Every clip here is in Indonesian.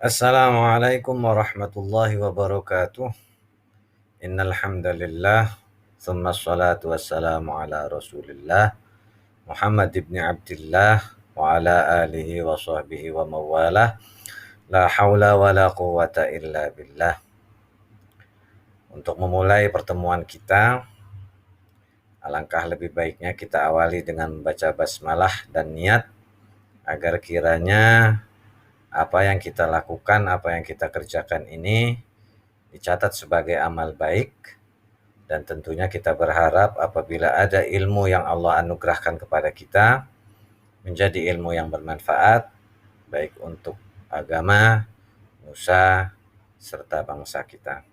Assalamualaikum warahmatullahi wabarakatuh. Innal hamdalillah, tsumma shalatu wassalamu ala Rasulillah Muhammad ibn Abdillah wa ala alihi wa sahbihi wa mawalah. La haula wa la quwata illa billah. Untuk memulai pertemuan kita, alangkah lebih baiknya kita awali dengan membaca basmalah dan niat agar kiranya apa yang kita lakukan, apa yang kita kerjakan ini dicatat sebagai amal baik, dan tentunya kita berharap apabila ada ilmu yang Allah anugerahkan kepada kita menjadi ilmu yang bermanfaat baik untuk agama, nusa, serta bangsa kita.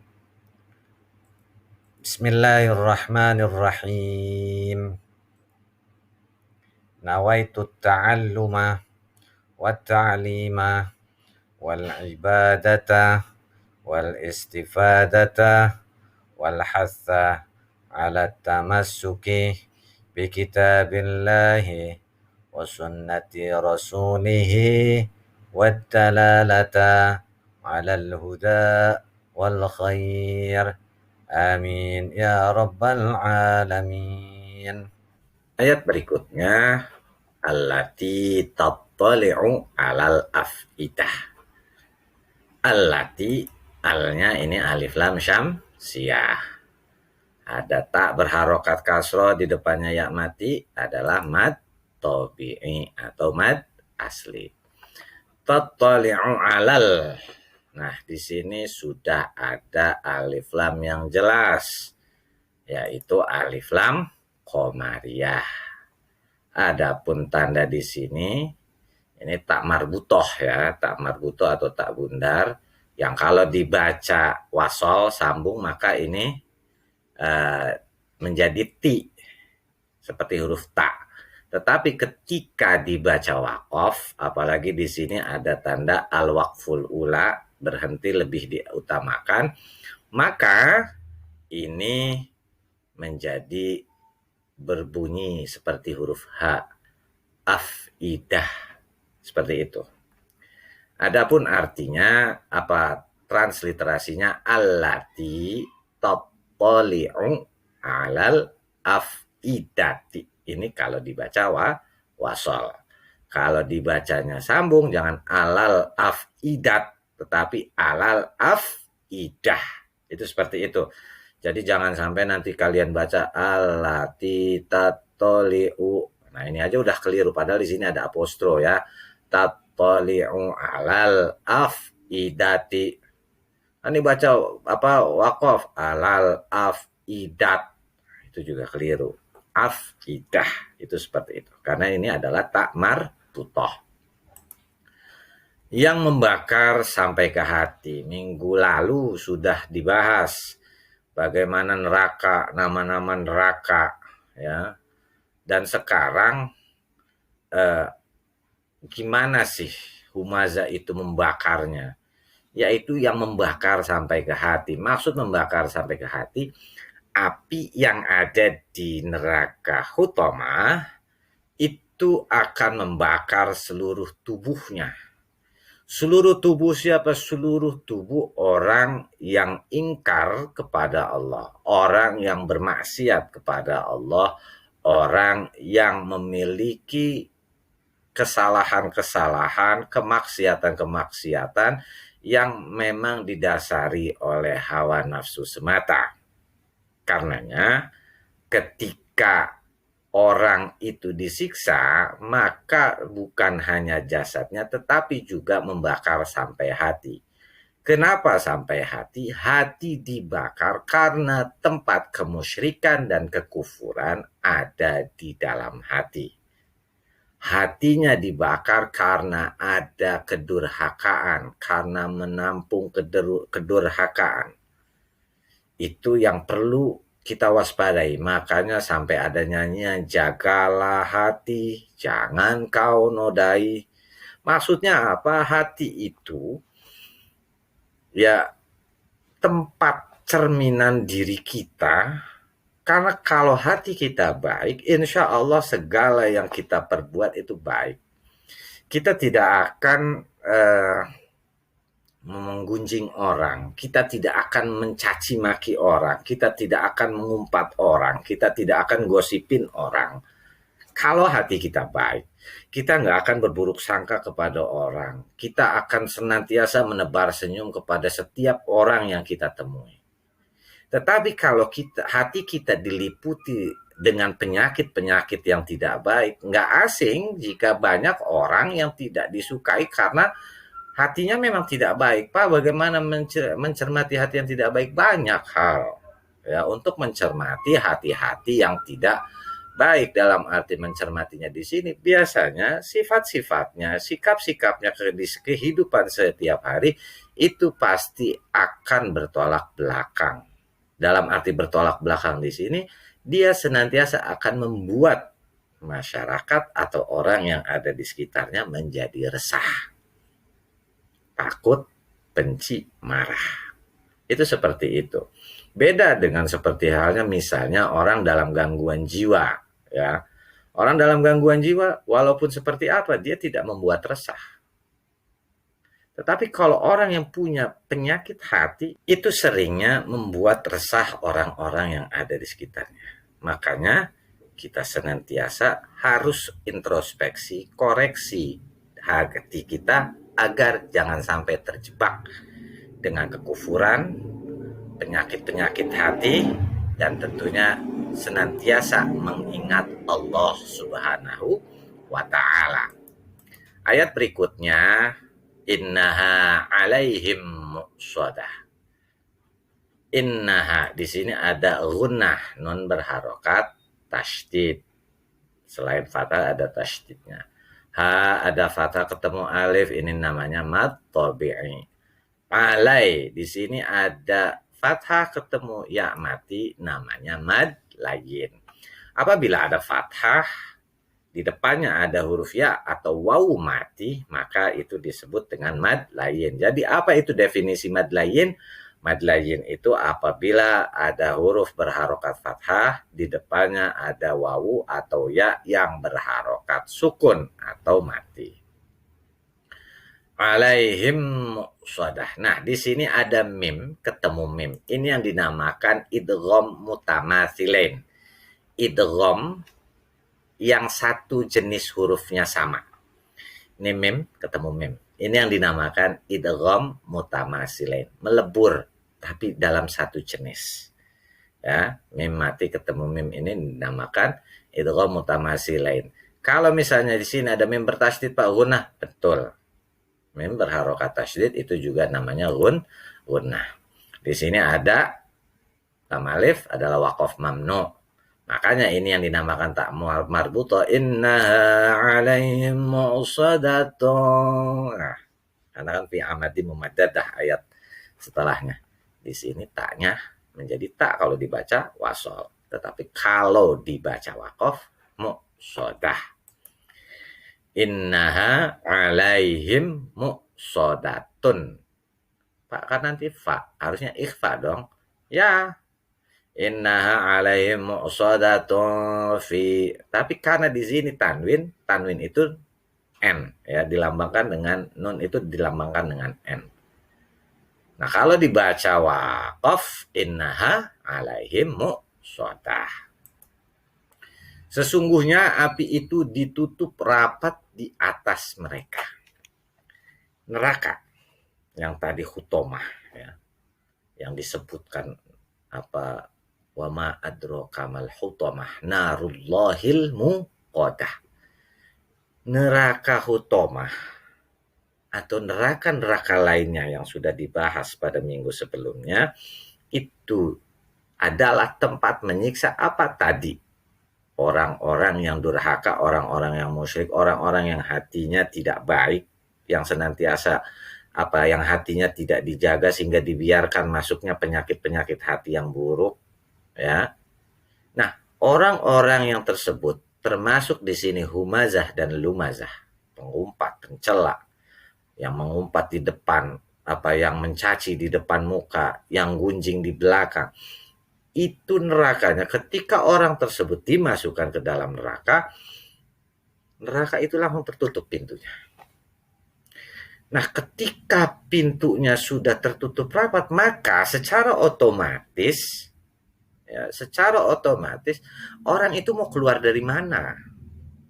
Bismillahirrahmanirrahim. Nawaitu ta'alluma wa ta'lima wal ibadata wal istifadata wal hatha ala tamassuki bi kitabillahi wa sunnati rasulihi wad dalalata ala al-huda wal khair. Amin ya rabbal alamin. Ayat berikutnya, allati tattali'u alal afidah. Allati, alnya ini alif lam syamsiyah. Ada tak berharokat kasroh di depannya ya mati, adalah mad tabi'i atau mad asli. Tattali'u alal. Nah, di sini sudah ada alif lam yang jelas, yaitu alif lam qamariyah. Adapun tanda di sini ini tak marbutoh ya, tak marbutoh atau tak bundar, yang kalau dibaca wasol sambung maka ini menjadi ti seperti huruf ta. Tetapi ketika dibaca waqaf, apalagi di sini ada tanda al-waqful ula, berhenti lebih diutamakan, maka ini menjadi berbunyi seperti huruf H, afidah, seperti itu. Adapun artinya apa, transliterasinya allati tattali'u alal afidati. Ini kalau dibaca wasol. Kalau dibacanya sambung jangan alal afidat, tetapi alal afidah. Itu seperti itu. Jadi jangan sampai nanti kalian baca allati tattali'u. Nah, ini aja udah keliru, padahal di sini ada apostro ya. Tattali'u alal afidati. Ini baca apa, waqaf alal afidat. Itu juga keliru. Afidah itu seperti itu. Karena ini adalah tak marbutoh. Yang membakar sampai ke hati. Minggu lalu sudah dibahas bagaimana neraka, nama-nama neraka ya. Dan sekarang gimana sih humaza itu membakarnya? Yaitu yang membakar sampai ke hati. Maksud membakar sampai ke hati, api yang ada di neraka Hutamah itu akan membakar seluruh tubuhnya. Seluruh tubuh siapa? Seluruh tubuh orang yang ingkar kepada Allah, orang yang bermaksiat kepada Allah, orang yang memiliki kesalahan-kesalahan, kemaksiatan-kemaksiatan yang memang didasari oleh hawa nafsu semata. Karenanya ketika orang itu disiksa, maka bukan hanya jasadnya tetapi juga membakar sampai hati. Kenapa sampai hati? Hati dibakar karena tempat kemusyrikan dan kekufuran ada di dalam hati. Hatinya dibakar karena ada kedurhakaan, karena menampung kedurhakaan. Itu yang perlu kita waspadai. Makanya sampai ada nyanyian, jagalah hati, jangan kau nodai. Maksudnya apa? Hati itu ya tempat cerminan diri kita. Karena kalau hati kita baik, insya Allah segala yang kita perbuat itu baik. Kita tidak akan menggunjing orang, kita tidak akan mencaci maki orang, kita tidak akan mengumpat orang, kita tidak akan gosipin orang. Kalau hati kita baik, kita nggak akan berburuk sangka kepada orang. Kita akan senantiasa menebar senyum kepada setiap orang yang kita temui. Tetapi kalau hati kita diliputi dengan penyakit-penyakit yang tidak baik, nggak asing jika banyak orang yang tidak disukai karena hatinya memang tidak baik. Pak, bagaimana mencermati hati yang tidak baik? Banyak hal ya untuk mencermati hati-hati yang tidak baik. Dalam arti mencermatinya di sini biasanya sifat-sifatnya, sikap-sikapnya di kehidupan setiap hari itu pasti akan bertolak belakang. Dalam arti bertolak belakang di sini, dia senantiasa akan membuat masyarakat atau orang yang ada di sekitarnya menjadi resah, takut, benci, marah. Itu seperti itu. Beda dengan seperti halnya misalnya orang dalam gangguan jiwa, ya. Orang dalam gangguan jiwa walaupun seperti apa dia tidak membuat resah. Tetapi kalau orang yang punya penyakit hati itu seringnya membuat resah orang-orang yang ada di sekitarnya. Makanya kita senantiasa harus introspeksi, koreksi hati kita agar jangan sampai terjebak dengan kekufuran, penyakit-penyakit hati, dan tentunya senantiasa mengingat Allah Subhanahu wa Ta'ala. Ayat berikutnya, innaha alaihim muqsadah. Innaha di sini ada gunnah, nun berharokat, tasydid. Selain fathah ada tasydidnya. Ha ada fathah ketemu alif, ini namanya mad tabi'i. Alai di sini ada fathah ketemu ya mati, namanya mad layyin. Apabila ada fathah di depannya ada huruf ya atau wawu mati, maka itu disebut dengan mad layyin. Jadi apa itu definisi mad layyin? Mad layyin itu apabila ada huruf berharokat fathah, di depannya ada wawu atau ya yang berharokat sukun atau mati. Alaihim muqsadah. Nah, di sini ada mim, ketemu mim. Ini yang dinamakan idgham mutamathilain. Idgham yang satu jenis hurufnya sama. Ini mim ketemu mim. Ini yang dinamakan idgham mutamathilain, melebur tapi dalam satu jenis. Ya, mim mati ketemu mim ini dinamakan idgham mutamathilain. Kalau misalnya di sini ada mim bertasydid Pak gunnah, betul. Mim berharokat tasydid itu juga namanya gunnah. Di sini ada lam alif adalah waqaf mamnu. Makanya ini yang dinamakan tak marbuto, innaha alaihim muqsadatun. Nah, karena kan fi amadi mumaddadah ayat setelahnya. Di sini taknya menjadi tak kalau dibaca wasol. Tetapi kalau dibaca waqaf muqsadah. Innaha alaihim muqsadatun. Pak kan nanti fa, harusnya ikhfa dong. Ya, innaha alaihim muqsadatun fi. Tapi karena di sini tanwin itu n ya, dilambangkan dengan nun, itu dilambangkan dengan n. Nah, kalau dibaca waqaf innaha alaihim muqsadah. Sesungguhnya api itu ditutup rapat di atas mereka. Neraka yang tadi hutomah ya, yang disebutkan apa, wa ma adraka mal hutomah narullahil muqadah. Neraka hutomah atau neraka-neraka lainnya yang sudah dibahas pada minggu sebelumnya itu adalah tempat menyiksa apa tadi? Orang-orang yang durhaka, orang-orang yang musyrik, orang-orang yang hatinya tidak baik, yang senantiasa yang hatinya tidak dijaga sehingga dibiarkan masuknya penyakit-penyakit hati yang buruk, ya. Nah, orang-orang yang tersebut termasuk di sini humazah dan lumazah, pengumpat, pencela, yang mengumpat di depan, yang mencaci di depan muka, yang gunjing di belakang. Itu nerakanya. Ketika orang tersebut dimasukkan ke dalam neraka, neraka itu langsung tertutup pintunya. Nah, ketika pintunya sudah tertutup rapat, maka secara otomatis orang itu mau keluar dari mana?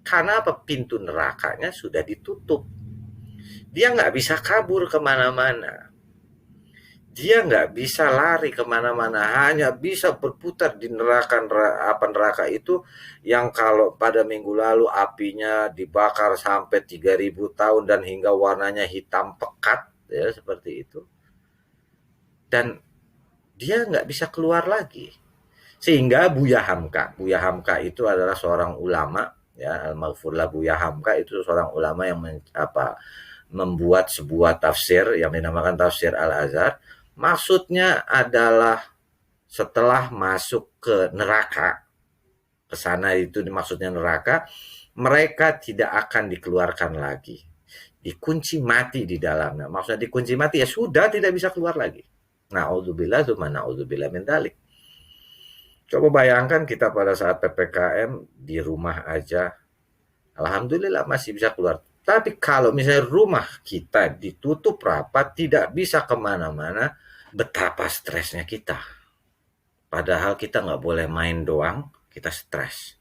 Karena apa? Pintu nerakanya sudah ditutup. Dia nggak bisa kabur kemana-mana. Dia nggak bisa lari kemana-mana, hanya bisa berputar di neraka itu yang kalau pada minggu lalu apinya dibakar sampai 3.000 tahun dan hingga warnanya hitam pekat, ya seperti itu. Dan dia nggak bisa keluar lagi. Sehingga Buya Hamka itu adalah seorang ulama, ya Al-Maghfurlah Buya Hamka itu seorang ulama yang membuat sebuah tafsir yang dinamakan tafsir Al-Azhar. Maksudnya adalah setelah masuk ke neraka, ke sana itu maksudnya neraka, mereka tidak akan dikeluarkan lagi. Dikunci mati di dalamnya. Maksudnya dikunci mati ya sudah tidak bisa keluar lagi. Na'udzubillah tsumma na'udzubillah min dzalik. Coba bayangkan kita pada saat PPKM di rumah aja, alhamdulillah masih bisa keluar. Tapi kalau misalnya rumah kita ditutup rapat, tidak bisa kemana-mana, betapa stresnya kita. Padahal kita nggak boleh main doang, kita stres.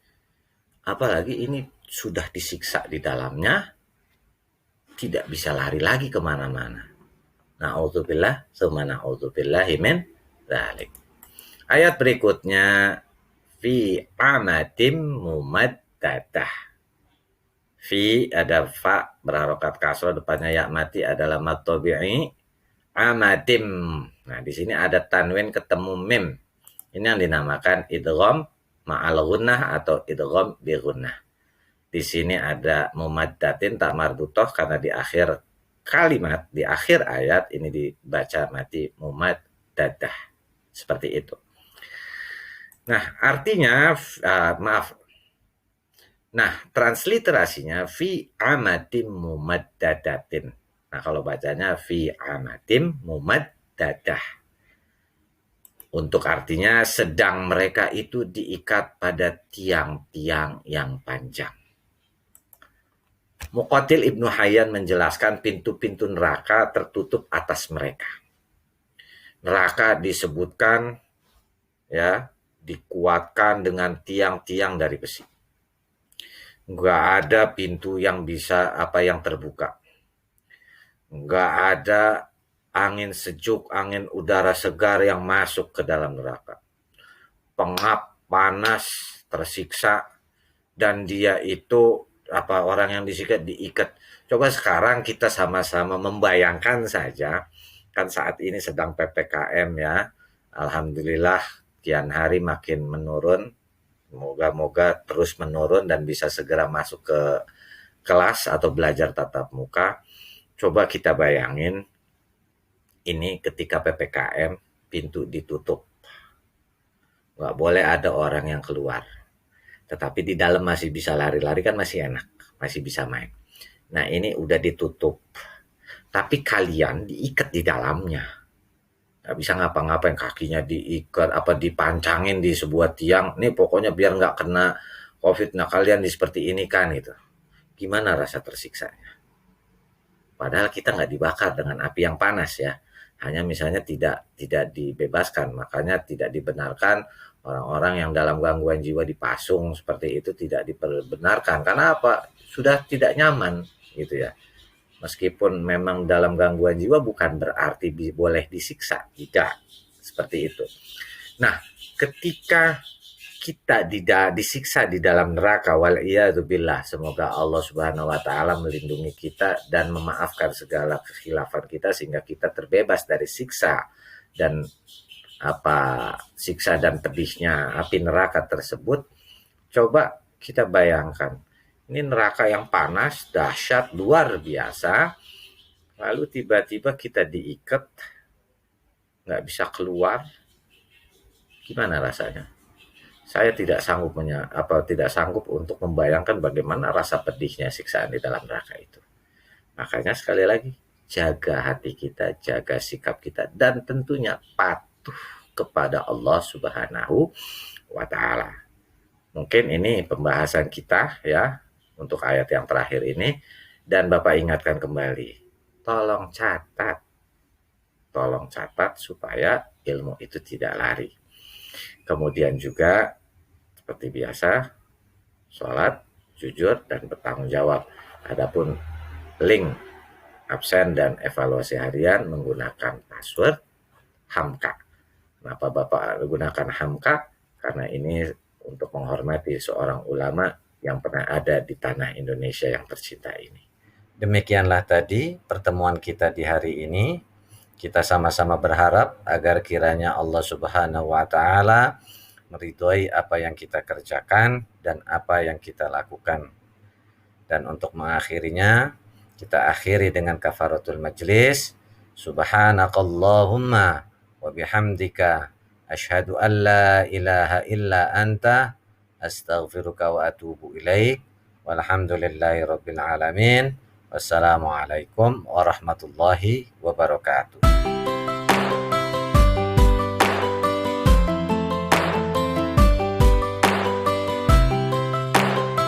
Apalagi ini sudah disiksa di dalamnya, tidak bisa lari lagi kemana-mana. Na'udzubillah, summa na'udzubillahi min dzalik. Ayat berikutnya, fi amadim mumaddadah. Fi ada fa berharokat kasroh, depannya ya mati adalah mat tabi'i. Amadim. Nah, di sini ada tanwin ketemu mim. Ini yang dinamakan idgham ma'al gunnah atau idgham bi gunnah. Di sini ada mumaddatin tak mardutoh karena di akhir kalimat, di akhir ayat ini dibaca mati mumaddadah. Seperti itu. Nah, artinya maaf. Nah, transliterasinya fi amadim mumaddadatin. Nah, kalau bacanya fi amadim mumaddadah. Untuk artinya sedang mereka itu diikat pada tiang-tiang yang panjang. Muqatil Ibnu Hayyan menjelaskan pintu-pintu neraka tertutup atas mereka. Neraka disebutkan ya dikuatkan dengan tiang-tiang dari besi. Nggak ada pintu yang bisa yang terbuka. Nggak ada angin sejuk, angin udara segar yang masuk ke dalam neraka. Pengap, panas, tersiksa, dan dia itu orang yang diikat. Coba sekarang kita sama-sama membayangkan saja, kan saat ini sedang PPKM ya. Alhamdulillah kian hari makin menurun. Moga-moga terus menurun dan bisa segera masuk ke kelas atau belajar tatap muka. Coba kita bayangin ini ketika PPKM pintu ditutup. Nggak boleh ada orang yang keluar. Tetapi di dalam masih bisa lari-lari kan masih enak. Masih bisa main. Nah ini udah ditutup. Tapi kalian diikat di dalamnya. Nggak bisa ngapa-ngapain, kakinya diikat, dipancangin di sebuah tiang. Nih pokoknya biar nggak kena COVID. Nah kalian seperti ini kan gitu. Gimana rasa tersiksanya? Padahal kita nggak dibakar dengan api yang panas ya. Hanya misalnya tidak dibebaskan. Makanya tidak dibenarkan orang-orang yang dalam gangguan jiwa dipasung seperti itu tidak diperbenarkan. Karena apa? Sudah tidak nyaman gitu ya. Meskipun memang dalam gangguan jiwa bukan berarti boleh disiksa, tidak seperti itu. Nah, ketika kita disiksa di dalam neraka, waliyadzubillah, semoga Allah Subhanahu wa taala melindungi kita dan memaafkan segala kekhilafan kita sehingga kita terbebas dari siksa dan siksa dan pedihnya api neraka tersebut. Coba kita bayangkan, ini neraka yang panas, dahsyat, luar biasa. Lalu tiba-tiba kita diikat, nggak bisa keluar. Gimana rasanya? Saya tidak sanggup untuk membayangkan bagaimana rasa pedihnya siksaan di dalam neraka itu. Makanya sekali lagi, jaga hati kita, jaga sikap kita, dan tentunya patuh kepada Allah Subhanahu wa taala. Mungkin ini pembahasan kita ya untuk ayat yang terakhir ini, dan Bapak ingatkan kembali, tolong catat supaya ilmu itu tidak lari. Kemudian juga seperti biasa, sholat, jujur, dan bertanggung jawab. Adapun link absen dan evaluasi harian menggunakan password Hamka. Kenapa Bapak gunakan Hamka? Karena ini untuk menghormati seorang ulama yang pernah ada di tanah Indonesia yang tercinta ini. Demikianlah tadi pertemuan kita di hari ini. Kita sama-sama berharap agar kiranya Allah Subhanahu wa taala meridhoi apa yang kita kerjakan dan apa yang kita lakukan. Dan untuk mengakhirinya, kita akhiri dengan kafaratul majlis. Subhanakallahumma wa bihamdika asyhadu an la ilaha illa anta astaghfiruka wa atubu ilaik. Walhamdulillahi rabbil alamin. Wassalamualaikum warahmatullahi wabarakatuh.